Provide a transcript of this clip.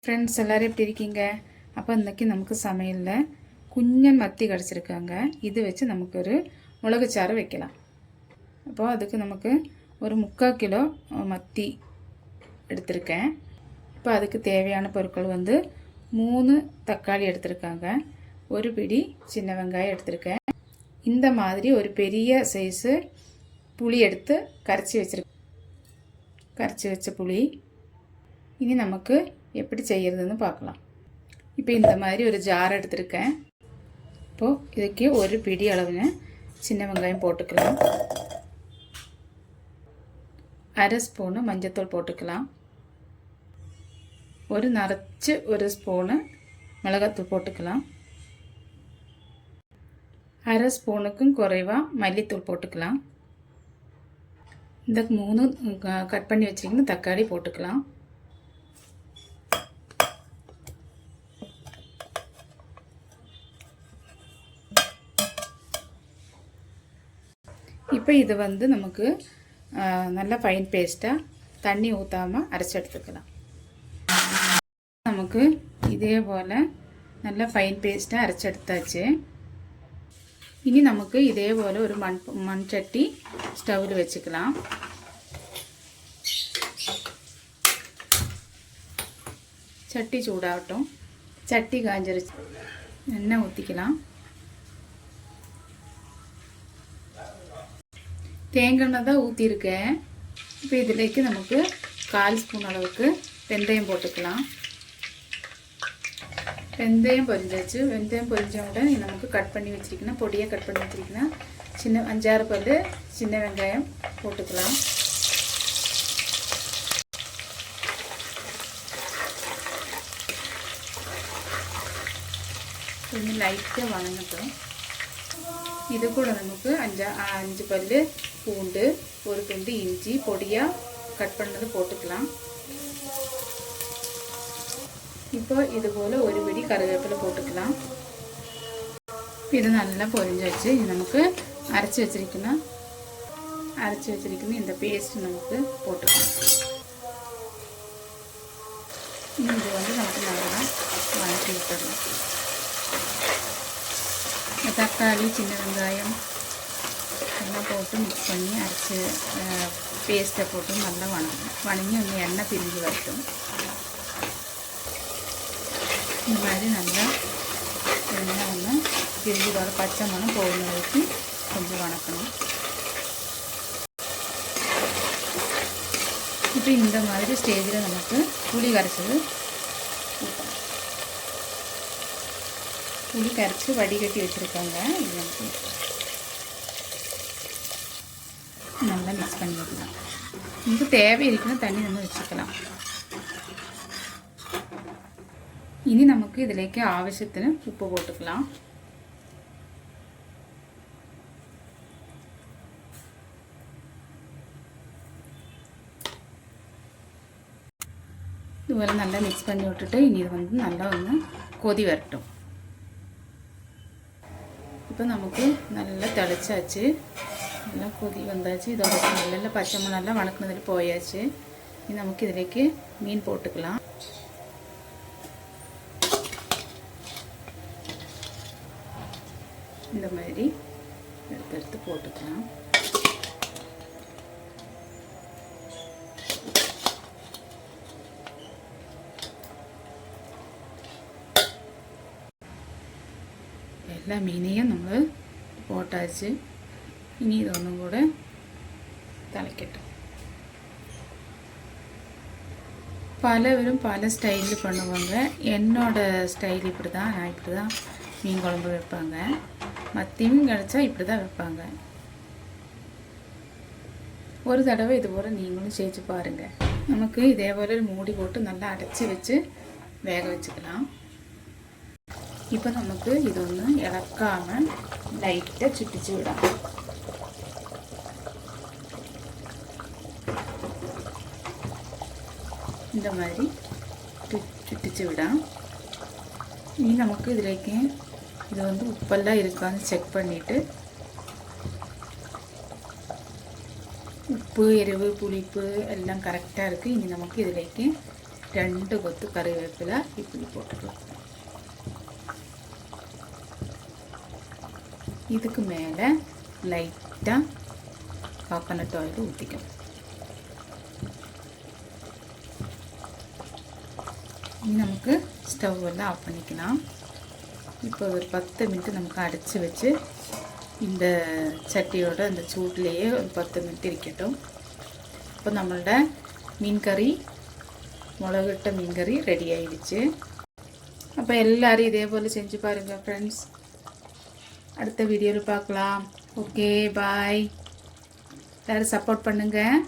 Friends எல்லோரும் எப்படி இருக்கீங்க? அப்போ இன்றைக்கி நமக்கு சமையலில் குஞ்சன் மத்தி கிடச்சிருக்காங்க. இது வச்சு நமக்கு ஒரு மிளகுச்சாறு வைக்கலாம். அப்போது அதுக்கு நமக்கு ஒரு 3/4 கிலோ மத்தி எடுத்திருக்கேன். இப்போ அதுக்கு தேவையான பொருட்கள் 3 தக்காளி எடுத்திருக்காங்க, ஒரு பிடி சின்ன வெங்காயம் எடுத்திருக்கேன். இந்த மாதிரி ஒரு பெரிய சைஸு புளி எடுத்து கரைச்சி வச்ச புளி. இனி நமக்கு எப்படி செய்கிறதுன்னு பார்க்கலாம். இப்போ இந்த மாதிரி ஒரு ஜார் எடுத்திருக்கேன். இப்போது இதுக்கு ஒரு பிடி அளவுன்னு சின்ன வெங்காயம் போட்டுக்கலாம். 1/2 ஸ்பூனு மஞ்சத்தூள் போட்டுக்கலாம். ஒரு ஸ்பூனு மிளகாத்தூள் போட்டுக்கலாம். 1/2 ஸ்பூனுக்கும் குறைவாக மல்லித்தூள் போட்டுக்கலாம். இந்த 3 கட் பண்ணி வச்சிருக்கணும் தக்காளி போட்டுக்கலாம். இப்போ இது நமக்கு நல்ல ஃபைன் பேஸ்ட்டாக தண்ணி ஊற்றாமல் அரைச்சி எடுத்துக்கலாம். நமக்கு இதே போல் நல்ல ஃபைன் பேஸ்ட்டாக அரைச்சி எடுத்தாச்சு. இனி நமக்கு இதே போல் ஒரு மண் சட்டி ஸ்டவ்வில் வச்சுக்கலாம். சட்டி சூடாகட்டும். சட்டி காஞ்சிருச்சு. எண்ணெய் ஊற்றிக்கலாம். தேங்காய் தான் ஊற்றிருக்கேன். இப்போ இதிலேக்கு நமக்கு 1/4 ஸ்பூன் அளவுக்கு வெந்தயம் போட்டுக்கலாம். வெந்தயம் பொரிஞ்சாச்சு. வெந்தயம் பொரிஞ்ச உடனே நமக்கு கட் பண்ணி வச்சிருக்கணும், பொடியாக கட் பண்ணி வச்சிருக்கணும் சின்ன 5-6 பல் சின்ன வெங்காயம் போட்டுக்கலாம். கொஞ்சம் லைட்டாக வணங்கட்டும். இது கூட நமக்கு 5 பல் பூண்டு, ஒரு துண்டு இஞ்சி பொடியாக கட் பண்ணது போட்டுக்கலாம். இப்போ இது போல் ஒரு பிடி கருவேப்பிலை போட்டுக்கலாம். இது நல்லா பொரிஞ்சாச்சு. இது நமக்கு அரைச்சி வச்சிருக்கணும் இந்த பேஸ்ட் நமக்கு போட்டுக்கலாம். இது நமக்கு நல்லா வதக்கி விட்டுடலாம். தக்காளி சின்ன வெங்காயம் எல்லாம் போட்டு மிக்ஸ் பண்ணி அரைச்சி பேஸ்ட்டை போட்டு நல்லா வணங்கி அந்த எண்ணெய் பிரிஞ்சு வரட்டும். இந்த மாதிரி நல்லா எண்ணெய் பிரிஞ்சு வர பச்சை மணம் போகிற வரைக்கும் கொஞ்சம் வணக்கணும். இப்போ இந்த மாதிரி ஸ்டேஜில் நமக்கு புளி கரைச்சது புளி கரைச்சி வடிகட்டி வச்சுருக்காங்க. இது நமக்கு நல்லா மிக்ஸ் பண்ணி வைக்கலாம். நமக்கு தேவை இருக்குன்னு தண்ணி நம்ம வச்சுக்கலாம். இனி நமக்கு இதிலேக்கு ஆவசியത്തിന് உப்பு போட்டுக்கலாம். இதுவரை நல்லா மிக்ஸ் பண்ணி விட்டுட்டு இனி இது நல்லா கொதி வரட்டும். இப்போ நமக்கு நல்லா தெளிச்சாச்சு. நல்லா கொதி வந்தாச்சு. இதோட நல்லா பச்சை நல்லா வணக்கினதில் போயாச்சு. இது நமக்கு இதிலேக்கு மீன் போட்டுக்கலாம். இந்த மாதிரி எடுத்து போட்டுக்கலாம். எல்லா மீனையும் நம்ம போட்டாச்சு. இனி இது ஒன்றும் கூட தலைக்கட்டும். பலவரும் பல ஸ்டைலில் பண்ணுவாங்க. என்னோடய ஸ்டைல் இப்படி தான். நான் இப்படி தான் மீன் குழம்பு வைப்பாங்க. மத்தியும் கிடச்சா இப்படி தான் வைப்பாங்க. ஒரு தடவை இது போல் நீங்களும் செஞ்சு பாருங்கள். நமக்கு இதே போல் மூடி போட்டு நல்லா அடைச்சி வச்சு வேக வச்சுக்கலாம். இப்போ நமக்கு இது இறக்காமல் லைட்டாக சுட்டிச்சு விடலாம். இந்த மாதிரி சுட்டிச்சு விடாம். இனி நமக்கு இதிலேக்கு இது உப்பெல்லாம் இருக்கான்னு செக் பண்ணிவிட்டு உப்பு எரிவு புளிப்பு எல்லாம் கரெக்டாக இருக்குது. இனி நமக்கு இதிலேக்கு 2 கொத்து கறிவேப்பிலை இப்படி போட்டுக்கலாம். இதுக்கு மேலே லைட்டாக கோகனட் ஆயில் ஊற்றிக்கணும். நமக்கு ஸ்டவ் எல்லாம் ஆஃப் பண்ணிக்கலாம். இப்போ ஒரு 10 மினிட் நமக்கு அடைச்சி வச்சு இந்த சட்டியோட அந்த சூட்லேயே ஒரு 10 மினிட் இருக்கட்டும். இப்போ நம்மளோட மீன் கறி, மிளகுட்ட மீன் கறி ரெடி ஆயிடுச்சு. அப்போ எல்லோரும் இதே போல் செஞ்சு பாருங்கள் ஃப்ரெண்ட்ஸ். அடுத்த வீடியோவில் பார்க்கலாம். Okay bye. எல்லோரும் சப்போர்ட் பண்ணுங்கள்.